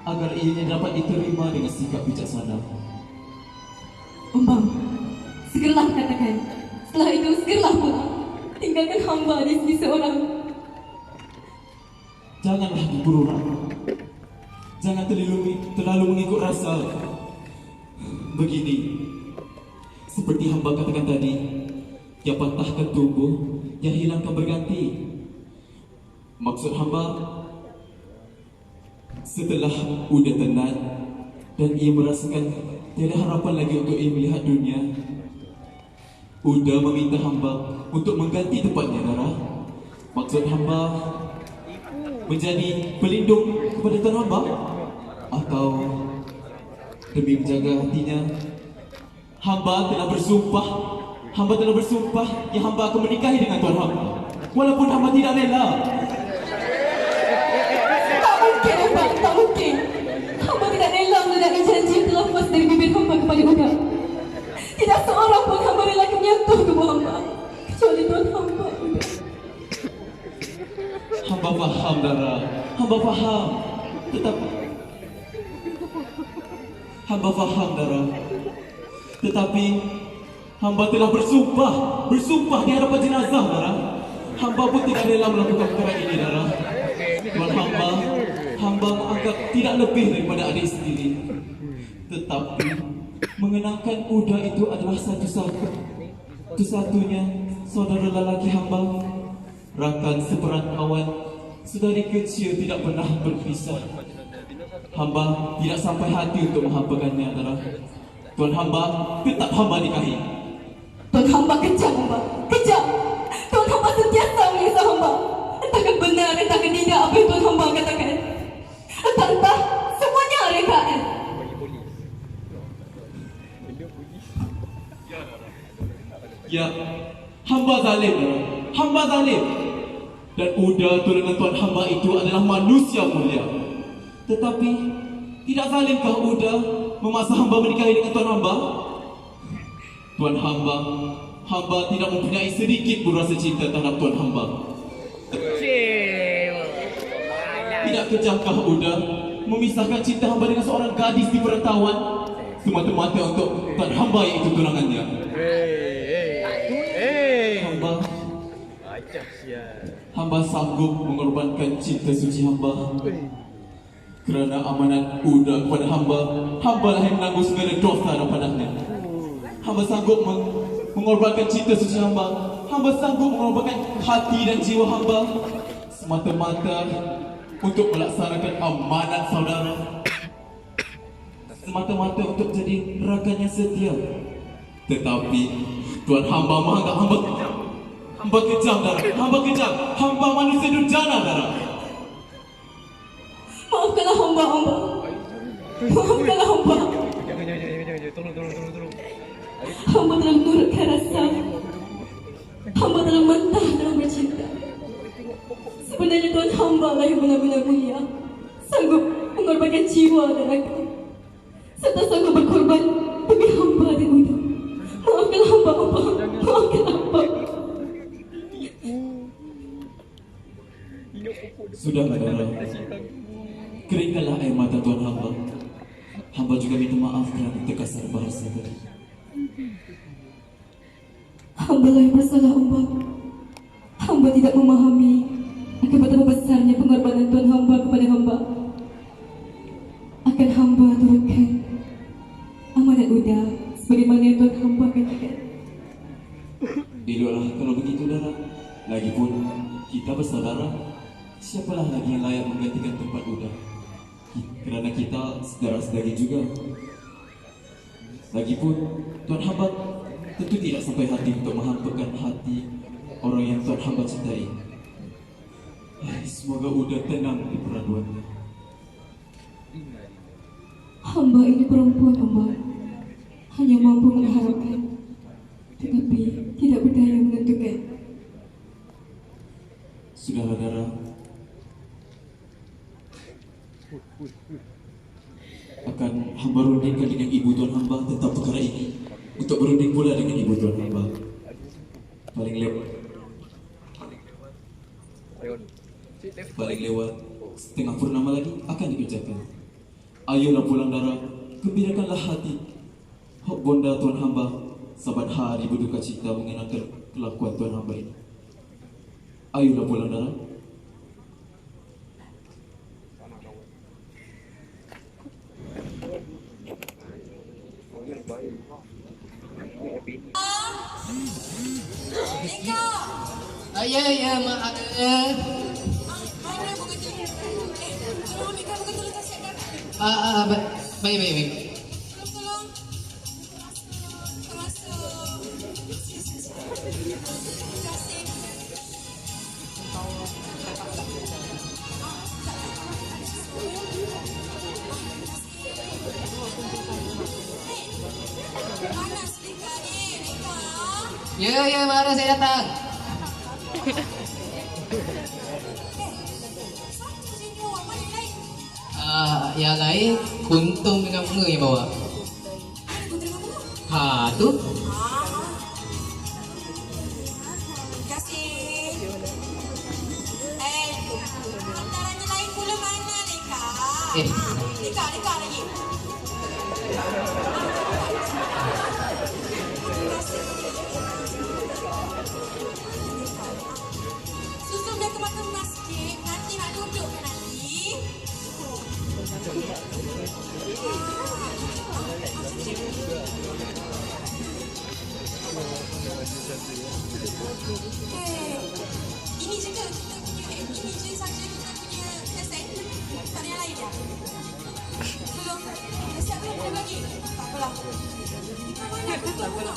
agar ianya dapat diterima dengan sikap bijaksana. Ombang, segeralah katakan. Setelah itu segeralah pulang. Tinggalkan hamba di sini seorang. Janganlah diburu rasa. Jangan terlalu mengikut rasa. Begini, seperti hamba katakan tadi, yang patahkan tubuh, yang hilangkan berganti. Maksud hamba, Setelah Uda tenat dan ia merasakan tiada harapan lagi untuk ia melihat dunia, Uda meminta hamba untuk mengganti tempatnya, Dara. Maksud hamba menjadi pelindung kepada tuan hamba, atau demi menjaga hatinya, hamba telah bersumpah yang hamba akan menikahi dengan tuan hamba, walaupun hamba tidak rela. Tak mungkin, Hamba, tak mungkin. Hamba tidak rela mengenai janji yang telah lepas dari bibir hamba kepada Uda. Tidak seorang pun hamba rela menyentuh tubuh hamba, kecuali tuan hamba, Uda. Hamba faham, Dara. Hamba faham. Tetapi hamba telah bersumpah di hadapan jenazah, Dara. Hamba pun tidak rela melakukan perkara ini, Dara. Tuan hamba menganggap tidak lebih daripada adik sendiri. Tetapi mengenangkan Uda itu adalah satu-satunya saudara lelaki hamba, rakan seperantauan, saudari kecil tidak pernah berpisah. Hamba tidak sampai hati untuk menghampakannya, Dara. Tuan hamba tetap hamba nikahi. Tuan hamba kejam, hamba. Kejam. Tuan hamba sentiasa menyiksa hamba. Entahkah benar, entahkah tidak apa yang tuan hamba katakan. Entah semuanya rekaan. Ya, hamba zalim, Dara. Hamba zalim. Dan Uda turunan tuan hamba itu adalah manusia mulia. Tetapi tidak zalimkah Uda memaksa hamba menikahi dengan tuan hamba? Tuan hamba tidak mempunyai sedikit pun rasa cinta terhadap tuan hamba. Tidak kejamkah Uda memisahkan cinta hamba dengan seorang gadis di perantauan semata-mata untuk tuan hamba iaitu tunangannya? Hamba sanggup mengorbankan cinta suci hamba kerana amanat Uda kepada hamba. Hamba lah yang menanggung segala dosa padanya. Hamba sanggup mengorbankan cinta suci hamba. Hamba sanggup mengorbankan hati dan jiwa hamba semata-mata untuk melaksanakan amanat saudara, semata-mata untuk jadi rakannya setia. Tetapi tuan hamba menganggap hamba kejam. Hamba kejam, Dara. Hamba kejam. Hamba manusia durjana, Dara. Maafkanlah hamba. Maafkanlah hamba. Tolong. Hamba telah menurutkan rasa. Hamba telah mentah dalam bercinta. Sebenarnya tuan hamba lah yang benar-benar mulia, sanggup mengorbankan jiwa dan raga, serta sanggup berkorban demi hamba dan Uda. Maafkanlah hamba. Maafkanlah hamba. Sudahlah, Dara. Keringkanlah air mata tuan hamba. Hamba juga minta maaf kerana terkasar bahasa tadi. Hamba lah yang bersalah, hamba. Hamba tidak memahami akan betapa besarnya pengorbanan tuan hamba kepada hamba. Akan hamba turutkan amanat Uda sebagaimana yang tuan hamba katakan. Eloklah kalau begitu, Dara. Lagipun kita bersaudara. Siapalah lagi yang layak menggantikan tempat Uda? Kerana kita saudara-saudari juga. Lagipun tuan hamba tentu tidak sampai hati untuk menghampakan hati orang yang tuan hamba cintai. Semoga Uda tenang di peraduannya. Hamba ini perempuan, hamba. Hanya mampu mengharapkan, tetapi tidak berdaya menentukan. Sudahlah, Dara. Akan hamba rundingkan dengan ibu tuan hamba tentang perkara ini, untuk berunding pula dengan ibu tuan hamba. Paling lewat setengah purnama lagi akan dikerjakan. Ayolah pulang, Dara. Gembirakanlah hati hak bonda tuan hamba sabat hari berduka cita mengenangkan kelakuan tuan hamba ini. Ayolah pulang, Dara. Ya, mak ada. Mana bukan tu? Tolong Mika bukan tu. Baik. Ya, mari saya datang. Yang lain Kuntum dengan bunga yang bawa. Tu. Lika lagi. Susun dia ke mata masjid, nanti nak duduk ke nanti. Ini je ke kita punya, ini je saja kita punya kesan. Tak ada yang lain dah. Belum. Dah siap belum? Belum lagi? Tak apalah. Kita mana? Tak apalah.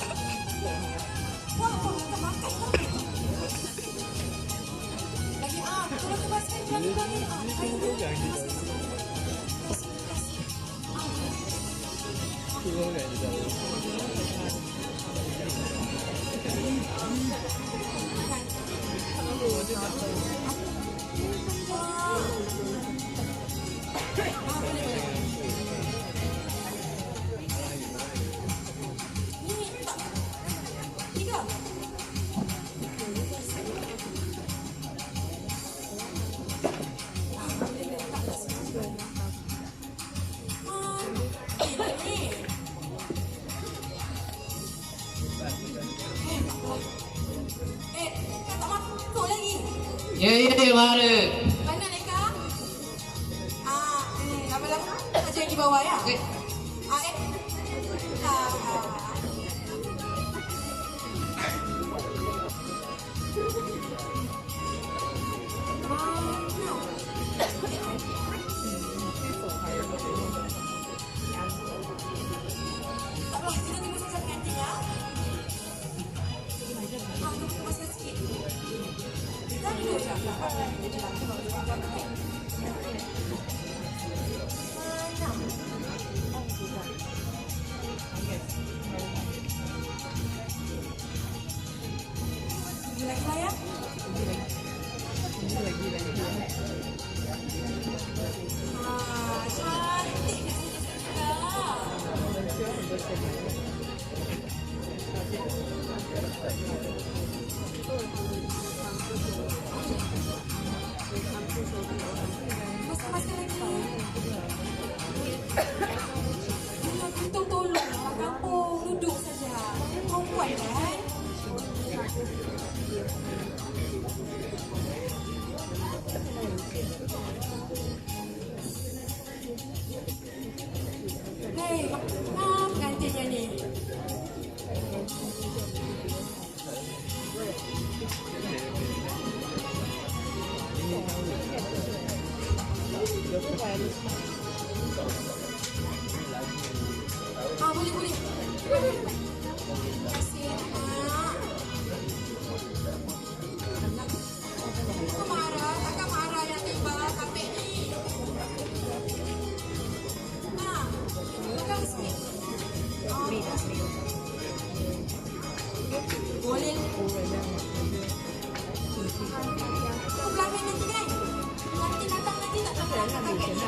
Wah, kita makan kau. Lagi tolong kebaskan pelan-pelan. Ya, mari. Mana Leka? Lama-lama saja yang di bawah ya? Okay. Pengantinnya ni. Boleh. Terima kasih, Mak. Takkan marah yang tiba kapek ni. Tekan sikit. Boleh. Belakang nanti kan? Nanti datang nanti tak tahu belakang kapek ni.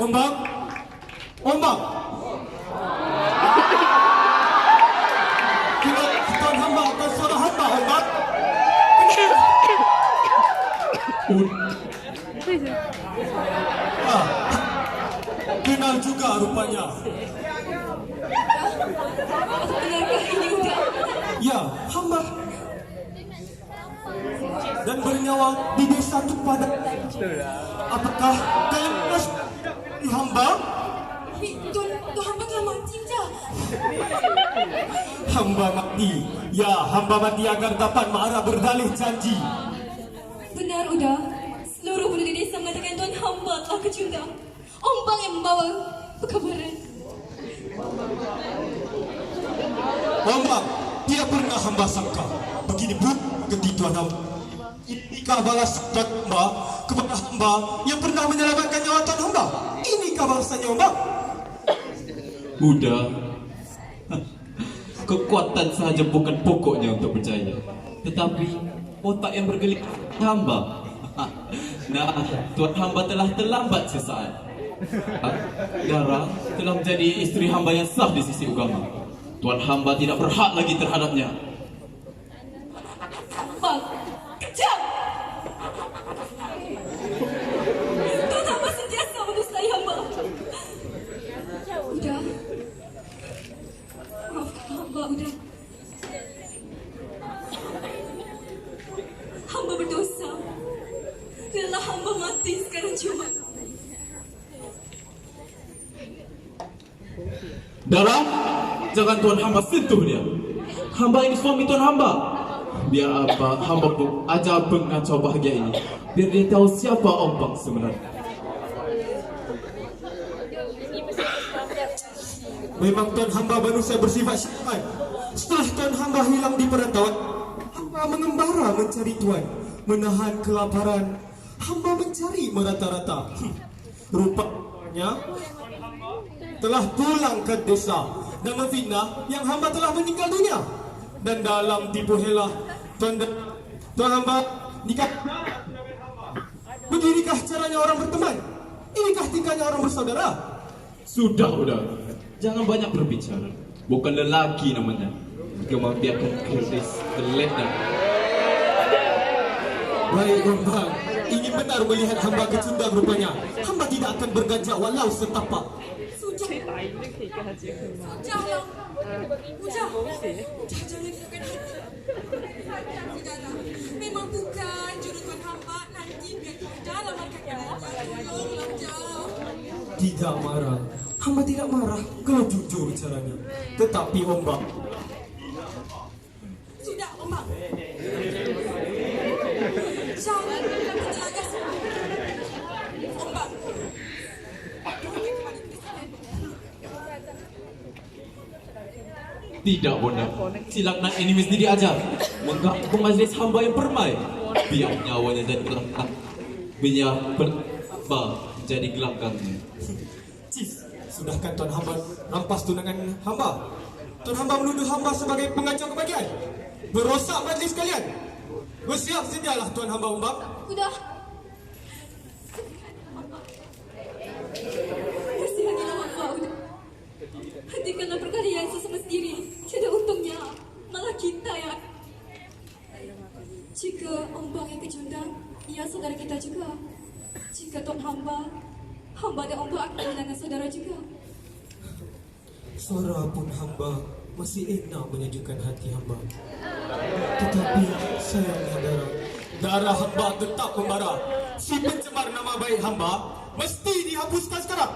Ombak. Ombak. Kira tuan hamba akan suara hamba, ombak. Kenal juga rupanya. Benarkah ini Uda? Ya, hamba. Dan bernyawa di desa Tupada. Apakah kalian pernah di hamba? Tuan hamba telah mati Uda. Hamba mati. Ya, hamba mati agar dapat Ma'ara berdalih janji. Benar Uda. Seluruh penduduk desa mengatakan tuan hamba telah kecundang. Ombak yang membawa kekabaran. Ombak, tidak pernah hamba sangka begini bukti tuan hamba. Inikah balas hamba kepada hamba yang pernah menyelamatkan nyawa tuan hamba? Inikah balasannya, ombak? Udah. Kekuatan sahaja bukan pokoknya untuk percaya, tetapi otak yang bergelik hamba. Nah, tuan hamba telah terlambat sesaat. Dara telah menjadi isteri hamba yang sah di sisi agama. Tuan hamba tidak berhak lagi terhadapnya. Bang, kejam! Tuan hamba sentiasa mendustai hamba. Udah. Maafkan hamba, Udah. Hamba berdosa. Lelah hamba mati sekarang cuma. Dara, jangan tuan hamba sentuh dia. Hamba ini suami tuan hamba. Biar apa hamba pun ajar pengacau bahagia ini, biar dia tahu siapa ombak sebenarnya. Memang tuan hamba manusia bersifat syaitan. Setelah tuan hamba hilang di perantauan, hamba mengembara mencari tuan, menahan kelaparan. Hamba mencari merata-rata. Rupanya telah pulang ke desa dan memfitnah yang hamba telah meninggal dunia. Dan dalam tipu helah tuan hamba nikah. Beginikah caranya orang berteman? Inikah tingkahnya orang bersaudara? Sudah. Jangan banyak berbicara. Bukan lelaki namanya. Kau biarkan keris terledak. Baik, ombak. Ingin benar melihat hamba kecundang rupanya. Hamba tidak akan berganjak walau setapak. Jangan, jangan bukan hati. Memang bukan jodoh tuan hamba. Nanti biar dalam makan tolonglah jauh. Tidak marah. Hamba tidak marah kalau jujur caranya. Tetapi ombak. Sudah, ombak. Jangan terlagas. Ombak. Tidak, Bonda. Silapnya ini mesti diajar. Menggabung majlis hamba yang permai. Biar nyawanya jadi gelapkan. Biar berba jadi gelapkannya. Cis, sudahkan tuan hamba rampas tunangan hamba? Tuan hamba menuduh hamba sebagai pengacau kebahagiaan. Berosak majlis kalian. Bersiap sedialah tuan hamba, ombak. Sudah. Bersihagilah hamba, Udah. Hentikanlah perkelahian sesama sendiri. Tidak untungnya, malah kita ya. Jika ombak yang kecundang, ia saudara kita juga. Jika tuan hamba dan ombak akan kehilangan saudara juga. Suara pun hamba masih enak menyejukkan hati hamba. Tetapi sayangnya darah hamba tetap membara. Si pencemar nama baik hamba mesti dihapuskan sekarang.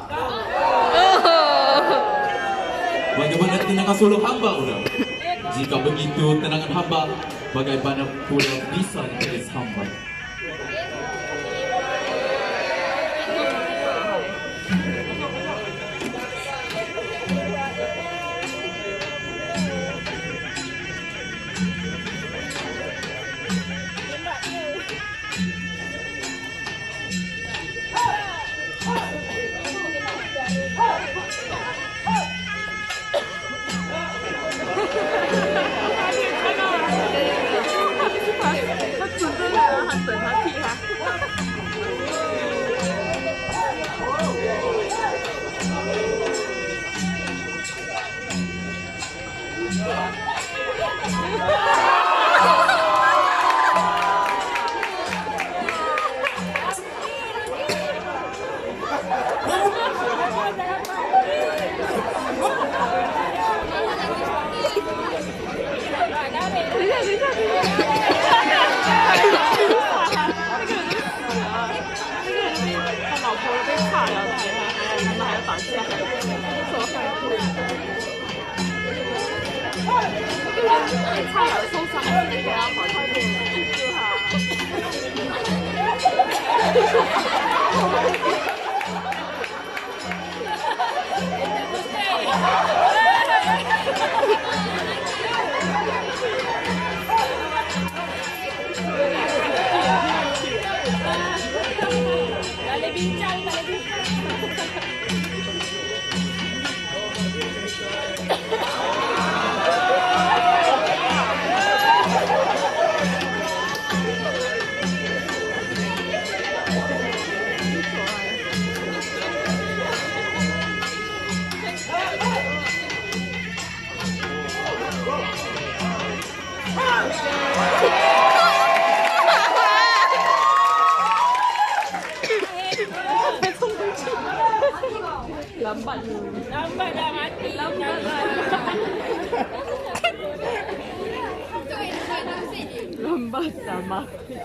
Bagaimana tenangan suluk hamba, Udah? Jika begitu tenangan hamba, bagaimana pula bisa ditulis hamba? Betul. 菜有受伤，给他跑上去救Boleh bincang, boleh bincang. Lambat dah mati. Lambat dah. Lambat dah mati.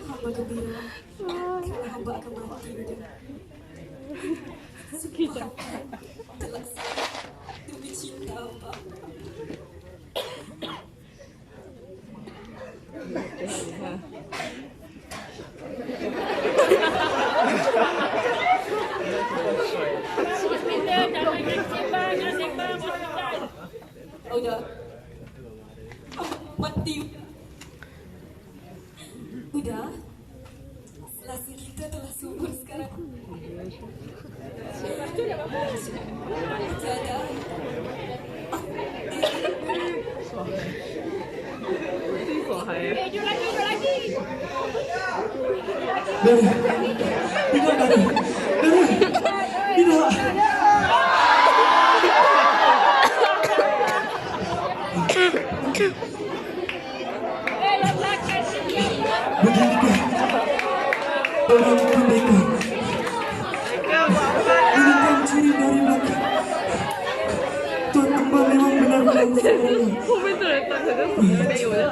Hamba gembira kerana hamba akan mati. Sekejap. Terlaksana demi cinta hamba. Udah. Mati. Udah. Selasi kita telah subur sekarang. Tiada. Jom lagi. Tidak, orang pendekar gunakan ciri dari belakang. Tuan Hamba memang benar-benar sempurna. 后面的人当成个死没有人，